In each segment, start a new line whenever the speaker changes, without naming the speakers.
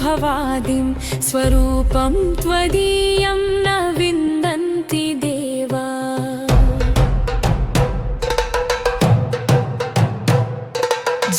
भवादिं स्वरूपं त्वदीयं न विन्दन्ति देवा।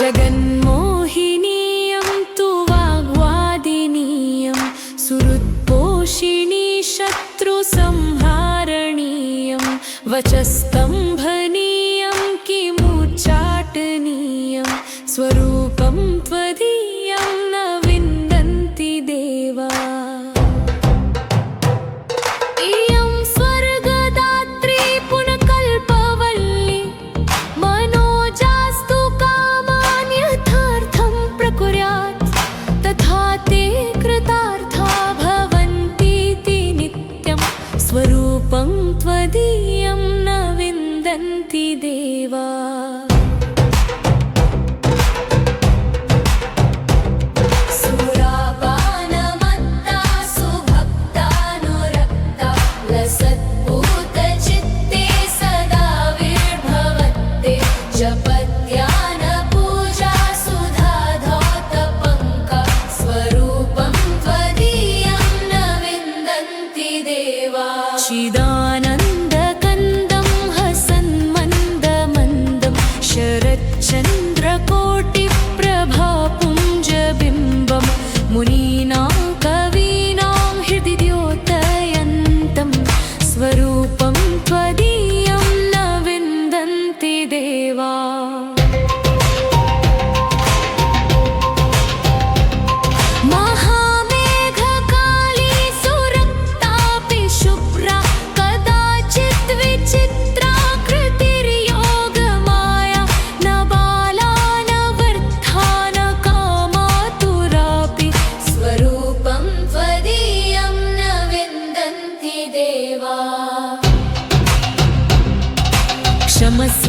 जगन्मोहिनीयं तु वाग्वादिनीयं सुहृत्पोषिणी शत्रुसंहारणीयं वचस्तम्भनीयं किमुच्चाटनीयं स्वरूपं त्वदीयं न विन्दन्ति देवा। इयं स्वर्गदात्री पुनकल्पवल्ली मनोजास्तु कामान् यथार्थं प्रकुर्यात् तथा ते कृतार्था भवन्तीति नित्यं स्वरूपं त्वदीयं न विन्दन्ति देवा। चिदानन्दकन्दं हसन्मन्दमन्दं शरच्चन्द्रकोटिप्रभापुञ्जबिम्बं मुनीनां कवीनां हृदि द्योतयन्तं स्वरूपं त्वदीयं न विन्दन्ति देवा।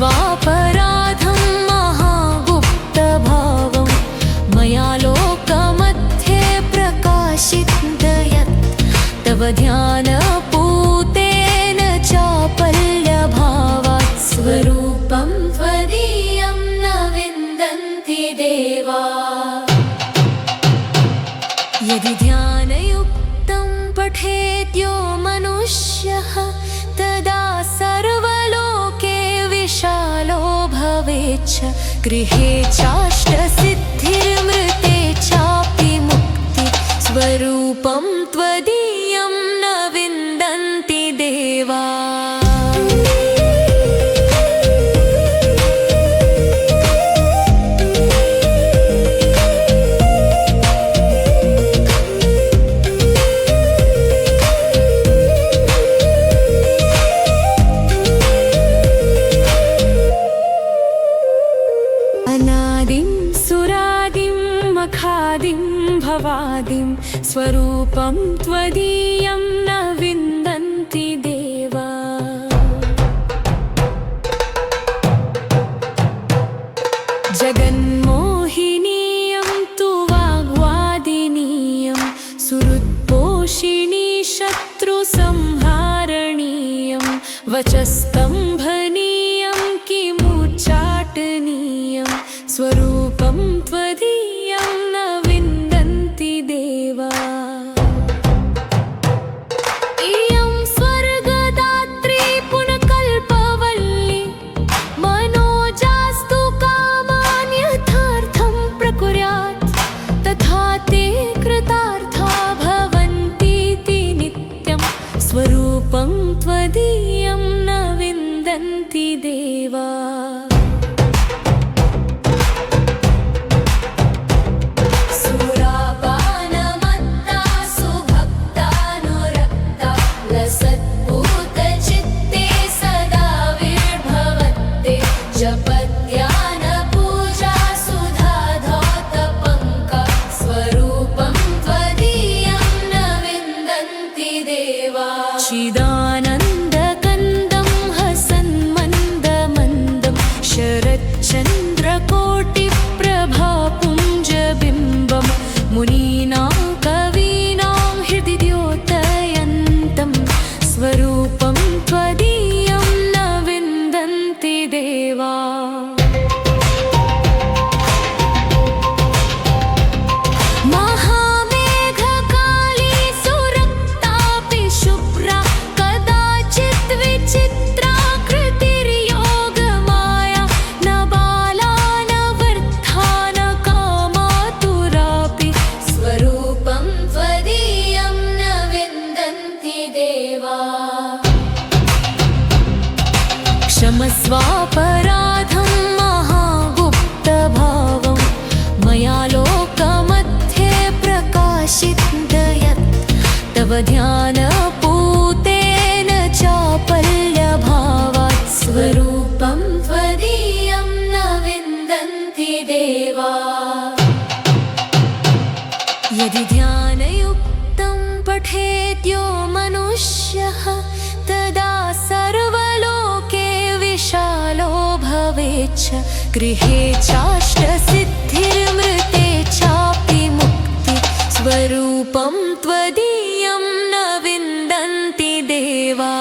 क्षमस्वापराधं महागुप्तभावं मया लोकमध्ये प्रकाशितं यत् तव ध्यानपूतेन चापल्यभावात् स्वरूपं त्वदीयं न विन्दन्ति देवा। यदि ध्यानयुक्तं पठेद्यो मनुष्यः तदा सर्वलोके विशालो भवेच्छ। गृहे चाष्टसिद्धिर्मृते चापि मुक्ति स्वरूपं त्वदीयं न विन्दन्ति देवा। अनादिं सुरादिं मखादिं भवादिं स्वरूपं त्वदीयं न विन्दन्ति देवा। जगन्मोहिनीयं तु वाग्वादिनीयं सुहृत्पोषिणी शत्रुसंहारणीयं वचस्तम्भनीयं किमुच्चाटनीयं स्वरूपं त्वदीयं न विन्दन्ति देवा। इयं स्वर्गदात्री पुनकल्पवल्ली मनोजास्तु कामान् यथार्थं प्रकुर्यात् तथा ते कृतार्था भवन्तीति नित्यं स्वरूपं त्वदीयं न विन्दन्ति देवा। चिदानन्दकन्दं हसन्मन्दमन्दं क्षमस्वापराधं महागुप्तभावं मया लोकमध्ये प्रकाशितयत् तव ध्यानपूतेन चापल्यभावात् स्वरूपं त्वदीयं न विन्दन्ति देवा। यदि ध्यानयुक्तं पठेद्यो मनुष्यः तदा सर्वलोके विशालो भवेच्छ गृहे चाष्टसिद्धिर्मृते चापि मुक्ति स्वरूपं त्वदीयं न विन्दन्ति देवा।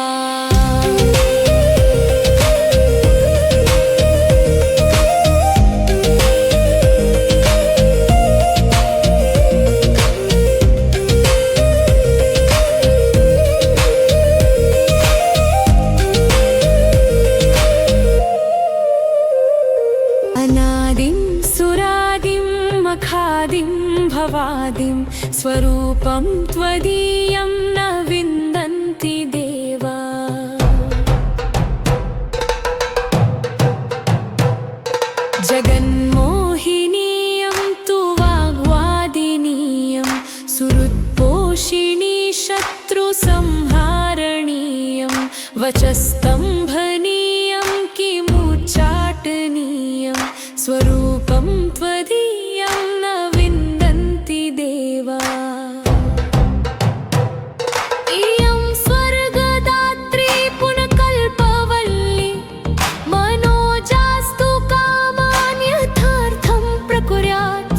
अनादिं सुरादिं मखादिं भवादिं स्वरूपं त्वदीयं न विन्दन्ति देवा। जगन्मोहिनीयं तु वाग्वादिनीयं सुहृत्पोषिणी शत्रुसंहारणीयं वचस्तम्भनीयं किमुच्चाटनीयं स्वरूपं त्वदीयं न विन्दन्ति देवा। इयं स्वर्गदात्री पुनकल्पवल्ली मनोजास्तु कामान् यथार्थं प्रकुर्यात्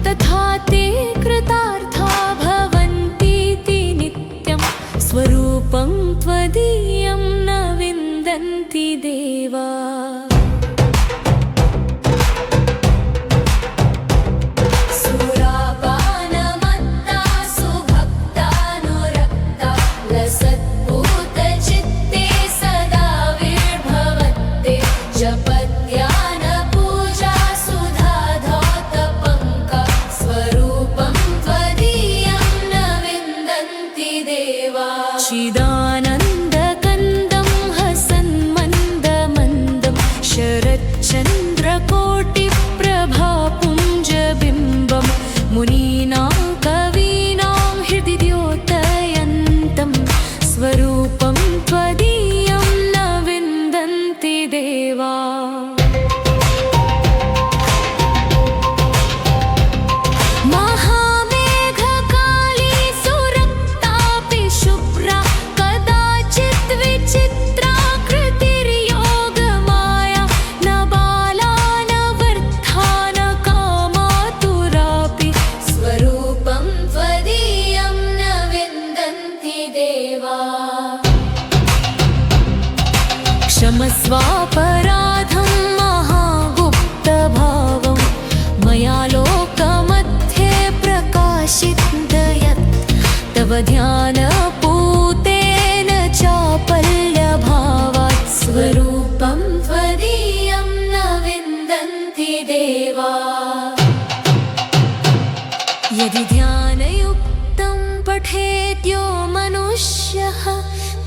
तथा ते कृतार्था भवन्तीति नित्यं स्वरूपं त्वदीयं न विन्दन्ति देवा। चिदानन्दकन्दं हसन्मन्दमन्दं शरच्चन्द्रकोटिप्रभापुञ्जबिम्बं मुनीनां कवीनां हृदि द्योतयन्तं स्वरूपं त्वदीयं न विन्दन्ति देवा। क्षमस्वापराधं महागुप्तभावं मया लोकमध्ये प्रकाशितयत् तव ध्यानपूतेन चापल्यभावात् स्वरूपं त्वदीयं न विन्दन्ति देवा। यदि ध्यानयुक्तं पठेद्यो मनुष्यः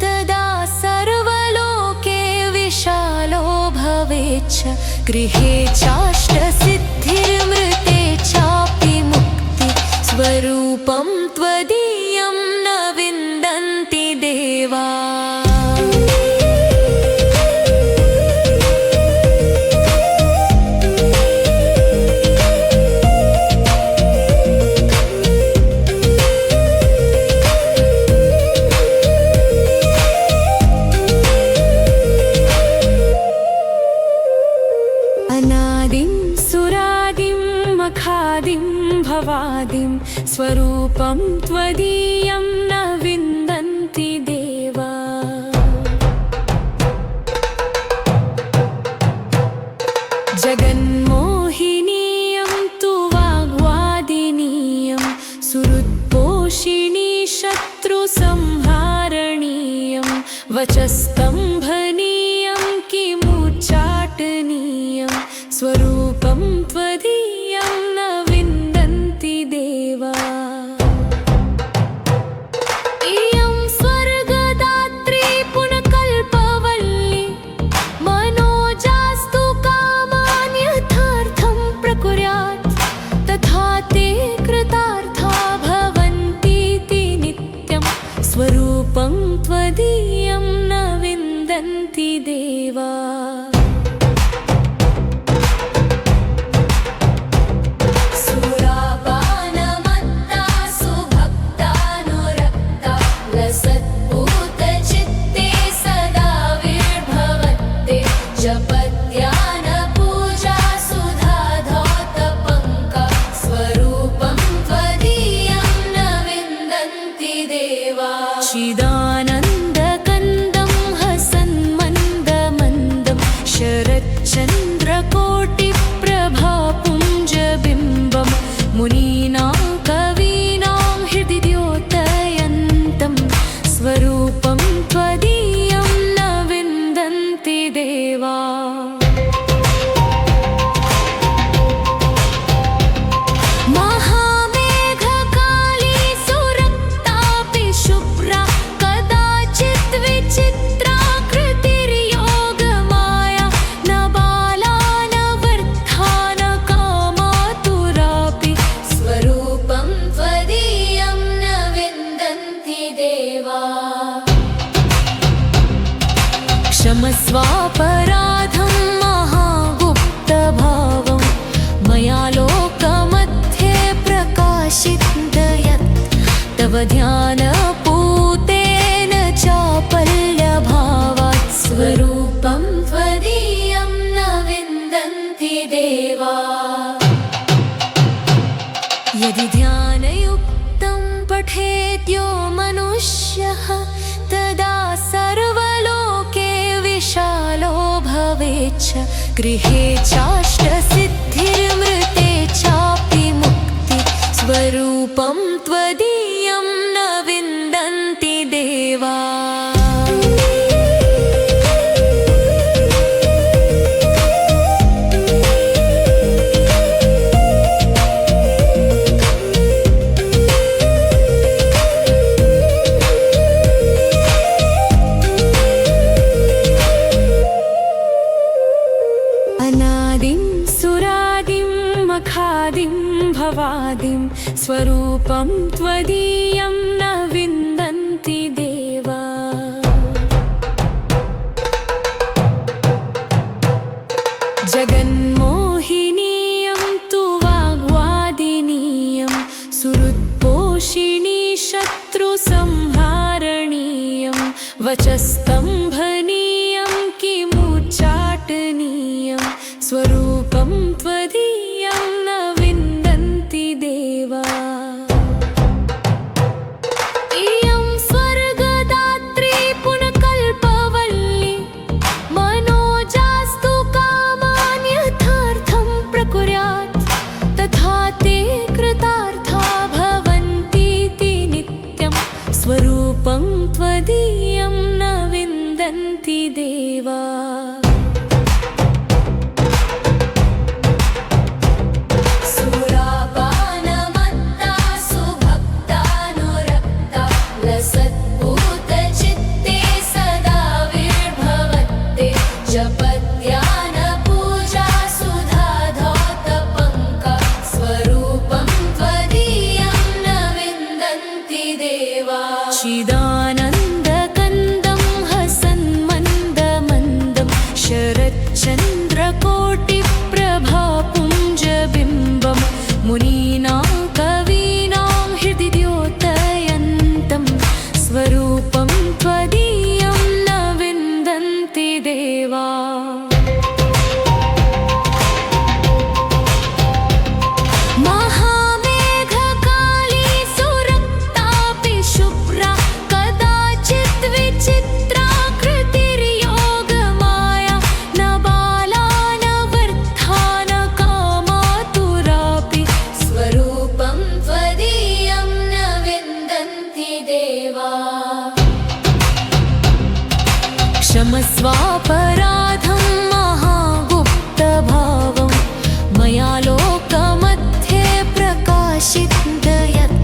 तदा सर्वलोके विशालो भवेच्छ गृहे चाष्टसिद्धिर्मृते चापि मुक्ति स्वरूपं त्वदीयं न विन्दन्ति देवा। अनादिं सुरादिं मखादिं भवादिं स्वरूपं त्वदीयं न विन्दन्ति देवा। जगन्मोहिनीयं तु वाग्वादिनीयं सुहृत्पोषिणी शत्रुसंहारणीयं वचस्तम्भनीयं किमुच्चाटनीयं स्वरूपं त्वदीयं न विन्दन्ति देवा। इयं स्वर्गदात्री पुनकल्पवल्ली देवा चिदानन्दकन्दं हसन्मन्दमन्दं शरच्चन्द्रकोटिप्रभापुञ्जबिम्बं मुनीनां कवीनां हृदि द्योतयन्तं स्वरूपं त्वदीयं न विन्दन्ति देवा क्षमस्वापराधं महागुप्तभावं मया लोकमध्ये प्रकाशितयत् तव ध्यानपूतेन चापल्यभावात् स्वरूपं त्वदीयं न विन्दन्ति देवा यदि ध्यानयुक्तं पठेद्यो मनुष्यः तदा सर्वलोके विशालो भवेच्छ गृहे चाष्टसिद्धिर्मृते चापि मुक्ति स्वरूपं त्वदीयं न विन्दन्ति देवा अनादिं सुरादिं मखादिं भवादिं स्वरूपं त्वदीयं न विन्दन्ति देवा जगन्मोहिनीयं तु वाग्वादिनीयं सुहृत्पोषिणी शत्रुसंहारणीयं वचस्तम्भनीयं किमुच्चाटनीयं स्वरूपं त्वदीयं न विन्दन्ति देवा इयं स्वर्गदात्री पुनकल्पवल्ली मनोजास्तु कामान् यथार्थं प्रकुर्यात् तथा ते कृतार्था भवन्तीति नित्यं स्वरूपं त्वदीयं न विन्दन्ति देवा चिदानन्दकन्दं हसन्मन्दमन्दं शरच्चन्द्रकोटिप्रभापुञ्जबिम्बं मुनीनां कवीनां हृदि द्योतयन्तं स्वरूपं त्वदीयं न विन्दन्ति देवा क्षमस्वापराधं महागुप्तभावं मया लोकमध्ये प्रकाशितयत्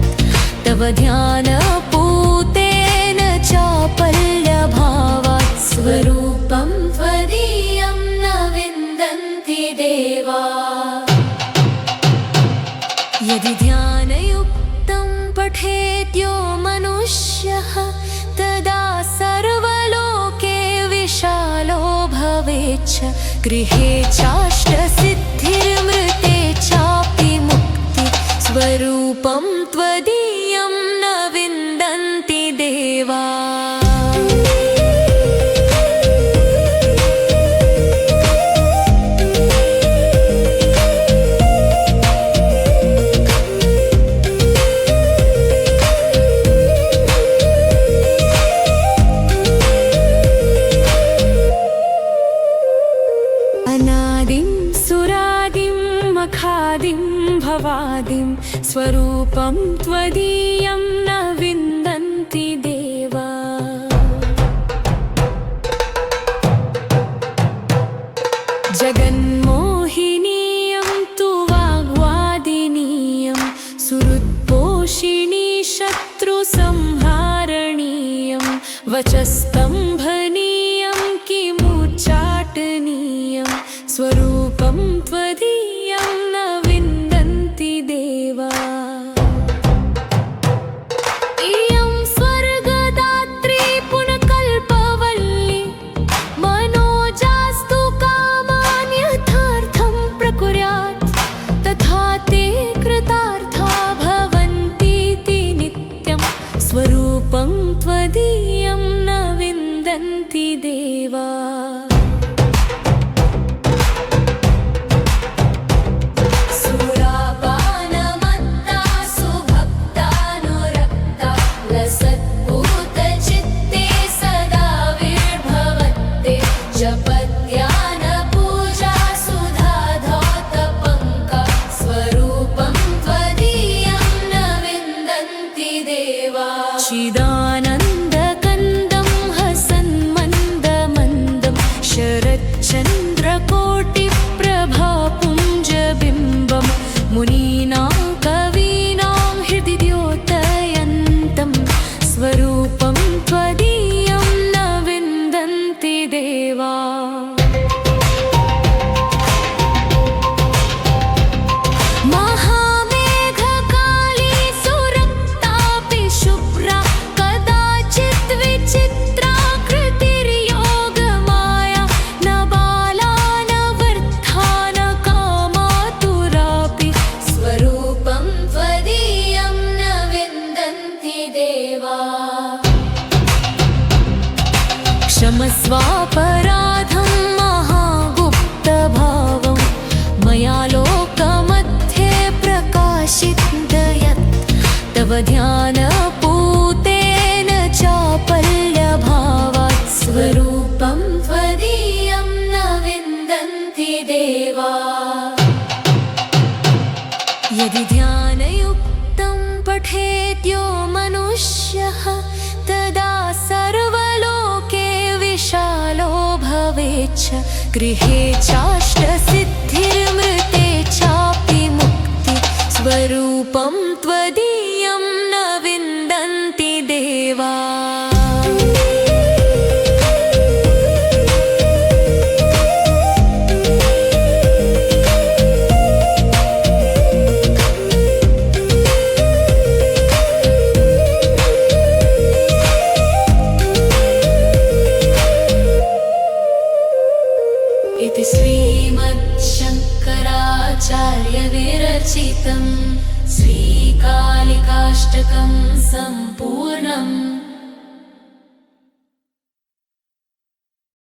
तव ध्यानपूतेन चापल्यभावात् स्वरूपं त्वदीयं न विन्दन्ति देवा यदि ध्यानयुक्तं पठेद्यो मनुष्यः तदा सर्वलोके विशालो भवेच्छ गृहे चाष्टसिद्धिर्मृते चापि मुक्ति स्वरूपं त्वदीयं न विन्दन्ति देवा अनादिं सुरादिं मखादिं भवादिं स्वरूपं त्वदीयं न विन्दन्ति देवा जगन्मोहिनीयं तु वाग्वादिनीयं सुहृत्पोषिणी शत्रुसंहारणीयं वचस्तम्भनीयं किमुच्चाटनीयं स्वरूपं त्वदीयं न विन्दन्ति देवा इयं स्वर्गदात्री पुनकल्पवल्ली मनोजास्तु कामान् यथार्थं प्रकुर्यात् तथा ते कृतार्था भवन्तीति नित्यं स्वरूपं त्वदीयं न विन्दन्ति देवा चिदानन्दकन्दं हसन्मन्दमन्दं शरच्चन्द्रकोटिप्रभापुञ्जबिम्बं मुनीनां कवीनां हृदि द्योतयन्तं स्वरूपं त्वदीयं न विन्दन्ति देवा क्षमस्वापराधं महागुप्तभावं मया लोकमध्ये प्रकाशितयत् तव ध्यानपूतेन चापल्यभावात् स्वरूपं त्वदीयं न विन्दन्ति देवा यदि ध्यानयुक्तं पठेद्यो मनुष्यः तदा सर्वलोके विशालो भवेच्छ गृहे चाष्टसिद्धिर्मृते चापि मुक्ति स्वरूपं त्वदीयं न विन्दन्ति देवा इति श्रीमच्छङ्कराचार्यविरचितं श्रीकालिकाष्टकं सम्पूर्णम्।